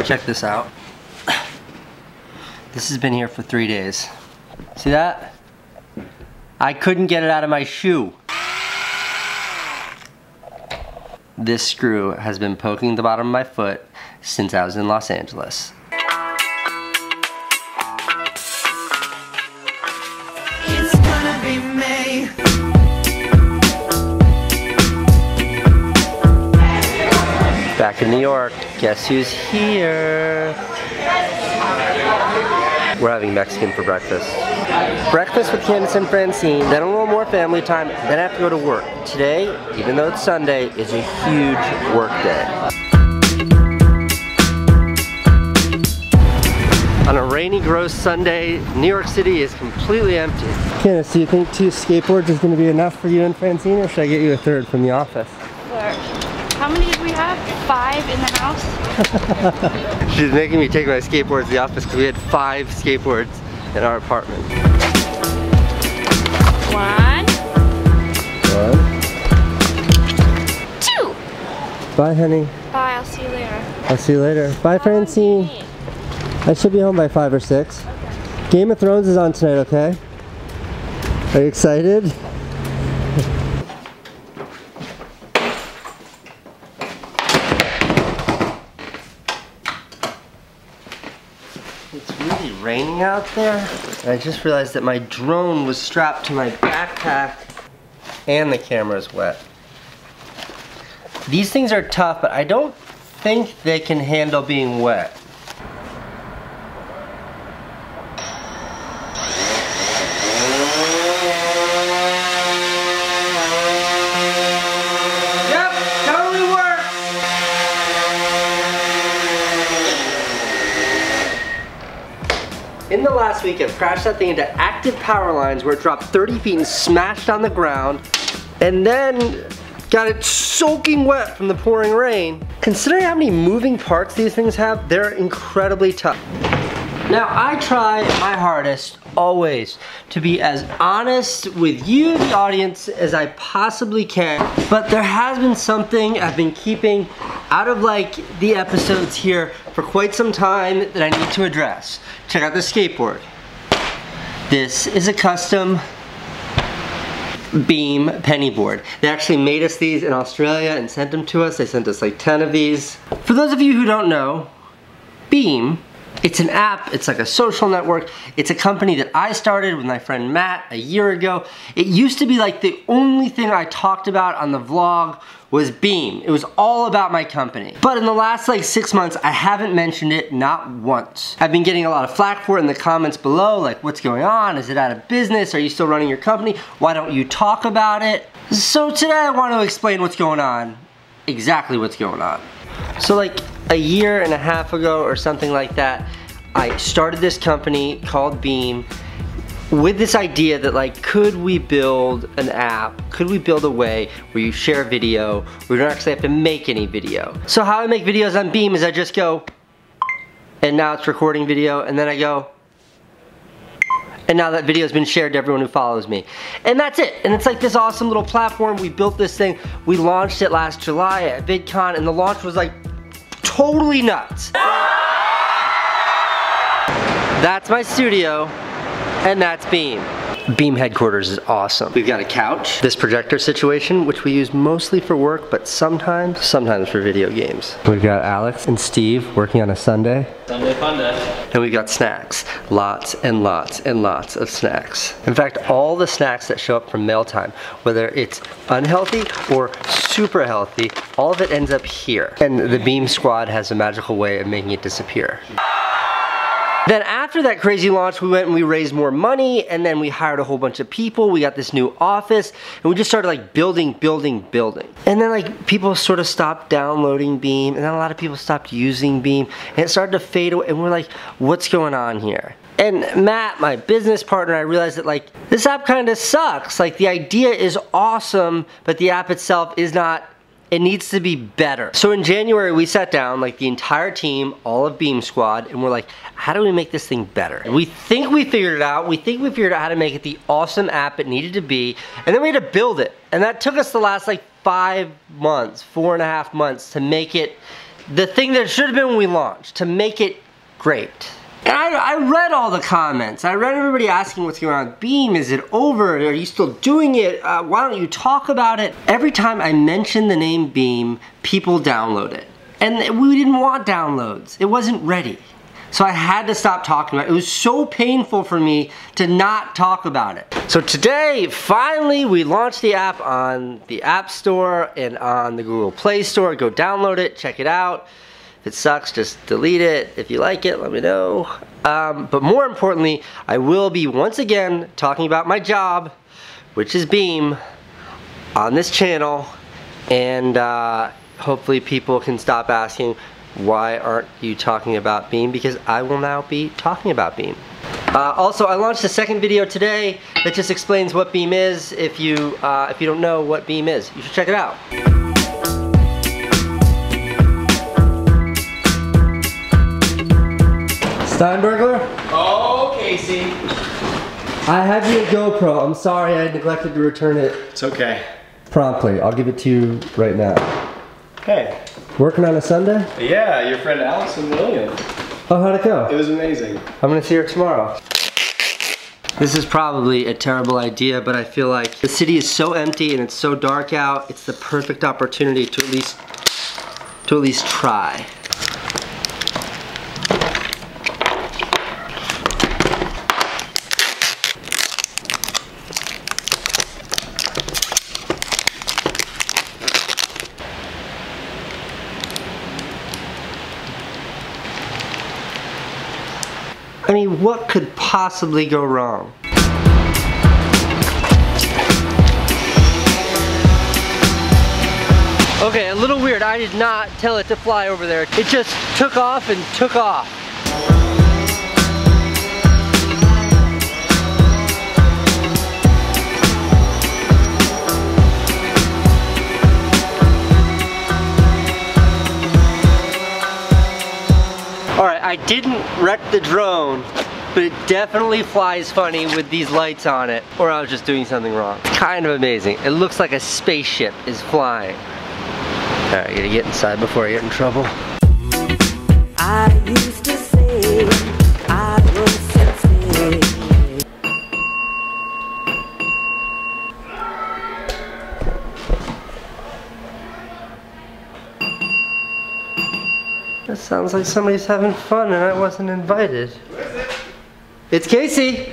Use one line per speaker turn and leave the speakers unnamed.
Check this out. This has been here for 3 days. See that? I couldn't get it out of my shoe. This screw has been poking the bottom of my foot since I was in Los Angeles.
It's gonna be me.
Back in New York, guess who's here? We're having Mexican for breakfast. Breakfast with Candace and Francine, then a little more family time, then I have to go to work. Today, even though it's Sunday, is a huge work day. On a rainy, gross Sunday, New York City is completely empty. Candace, do you think 2 skateboards is going to be enough for you and Francine, or should I get you a 3rd from the office?
How many did we have? 5 in the house?
She's making me take my skateboards to the office because we had 5 skateboards in our apartment.
1, 2.
Bye, honey.
Bye, I'll see you later.
I'll see you later. Bye, Francine. I should be home by 5 or 6. Game of Thrones is on tonight, okay? Are you excited? It's really raining out there. And I just realized that my drone was strapped to my backpack and the camera's wet. These things are tough, but I don't think they can handle being wet. Yep, totally works. In the last week, I've crashed that thing into active power lines where it dropped 30 feet and smashed on the ground, and then got it soaking wet from the pouring rain. Considering how many moving parts these things have, they're incredibly tough. Now, I try my hardest, always, to be as honest with you, the audience, as I possibly can. But there has been something I've been keeping out of like the episodes here for quite some time that I need to address. Check out this skateboard. This is a custom Beam penny board. They actually made us these in Australia and sent them to us. They sent us like 10 of these. For those of you who don't know, Beam, it's an app, it's like a social network. It's a company that I started with my friend Matt a year ago. It used to be like the only thing I talked about on the vlog was Beam. It was all about my company. But in the last like 6 months, I haven't mentioned it, not once. I've been getting a lot of flack for it in the comments below, like what's going on? Is it out of business? Are you still running your company? Why don't you talk about it? So today I want to explain what's going on, exactly what's going on. So like a year and a half ago or something like that, I started this company called Beam with this idea that like, could we build an app? Could we build a way where you share video, where you don't actually have to make any video? So how I make videos on Beam is I just go, and now it's recording video, and then I go, and now that video has been shared to everyone who follows me. And that's it. And it's like this awesome little platform. We built this thing. We launched it last July at VidCon, and the launch was like totally nuts. That's my studio, and that's Beam. Beam headquarters is awesome. We've got a couch, this projector situation, which we use mostly for work, but sometimes for video games. We've got Alex and Steve working on a Sunday.
Sunday fun day.
And we've got snacks. Lots and lots and lots of snacks. In fact, all the snacks that show up from mealtime, whether it's unhealthy or super healthy, all of it ends up here. And the Beam squad has a magical way of making it disappear. Then after that crazy launch, we went and we raised more money, and then we hired a whole bunch of people. We got this new office, and we just started like building. And then like people sort of stopped downloading Beam, and then a lot of people stopped using Beam, and it started to fade away, and we're like, what's going on here? And Matt, my business partner, I realized that like, this app kind of sucks. Like the idea is awesome, but the app itself is not. It needs to be better. So in January, we sat down, like the entire team, all of Beam Squad, and we're like, how do we make this thing better? And we think we figured it out. We think we figured out how to make it the awesome app it needed to be, and then we had to build it. And that took us the last like 5 months, 4.5 months to make it the thing that it should have been when we launched, to make it great. And I read all the comments. I read everybody asking what's going on with Beam. Is it over? Are you still doing it? Why don't you talk about it? Every time I mention the name Beam, people download it. And we didn't want downloads. It wasn't ready. So I had to stop talking about it. It was so painful for me to not talk about it. So today, finally, we launched the app on the App Store and on the Google Play Store. Go download it, check it out. If it sucks, just delete it. If you like it, let me know. But more importantly, I will be once again talking about my job, which is Beam, on this channel. And hopefully people can stop asking, why aren't you talking about Beam? Because I will now be talking about Beam. Also, I launched a second video today that just explains what Beam is. If you don't know what Beam is, you should check it out. Steinbergler?
Oh, Casey.
I have your GoPro. I'm sorry I neglected to return it
It's okay.
promptly. I'll give it to you right now.
Hey.
Working on a Sunday?
Yeah, your friend Allison Williams.
Oh, how'd it go?
It was amazing.
I'm gonna see her tomorrow. This is probably a terrible idea, but I feel like the city is so empty and it's so dark out, it's the perfect opportunity to at least try. I mean, what could possibly go wrong? Okay, a little weird. I did not tell it to fly over there. It just took off and took off. Alright, I didn't wreck the drone, but it definitely flies funny with these lights on it, or I was just doing something wrong. Kind of amazing. It looks like a spaceship is flying. Alright, I gotta get inside before I get in trouble.
I used to say I was sexy.
That sounds like somebody's having fun and I wasn't invited. It's Casey!